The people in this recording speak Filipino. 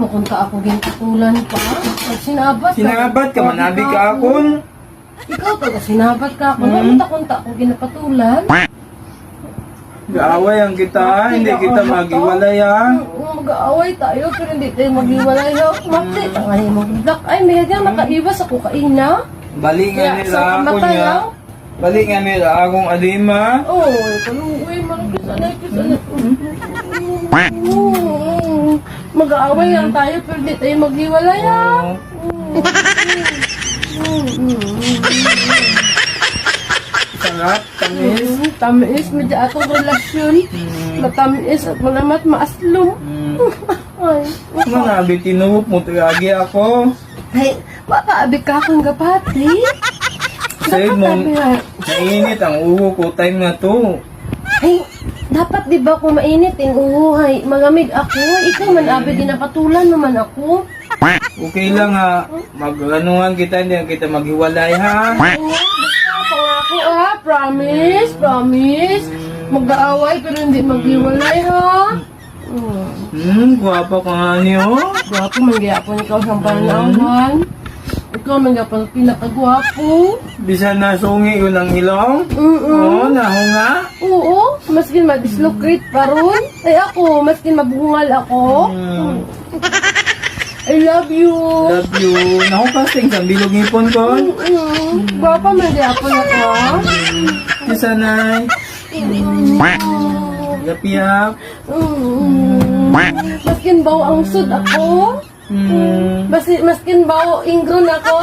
Makunta ako gintutulan pa. Pag sinabat Sinabat ka, manabi ka akon. Ikaw taga sinabat ka ako. Kunta ako ginapatulan. Gaaway ang kita, hindi kita maghiwalay ha. Mag-aaway tayo pero hindi tayo maghiwalay ha. Mati, tangay mag-black. Ay, may nga makaiwas ako kaina. Balik nga nila ako niya. Balik nga nila akong adima. Oo, kaluwi, malaki sana. Mag-aaway lang tayo pero hindi tayo maghiwalay ha. Sarap, tamis. Tamis, medyo atong relasyon. Matamis at malamat maaslom. Ay, Manabi tinuop mo, tagagi ako. ay, makaabi ka akong gapati. Sa'yo mo, nainit ang uho ko, time na to. Ay, dapat di ba kung mainit yung uhuhay, malamig ako. Ikaw man abi ginapatulan naman ako. Okay lang ha, mag-anuhan kita, hindi kita maghiwalay ha. Basta pangako ha, promise, promise. Mag-aaway pero hindi maghiwalay ha. Guwapa ka nga niyo. Gwapo, mangyapon ikaw sa pananawan. Ikaw mangyapon pinakagwapo. Bisa na sungi yun ang ilong. Oo, nahunga. Oo, maskin ma-dislocate pa ron. Ay ako, maskin mabungal ako. I love you. Love you. Nakupasting sa bilog ngipon ko. Gwapo, mangyapon ako ha. Bisa na. Yap-yap. Maskin baw ang sud ako. Maskin baw ingron ako.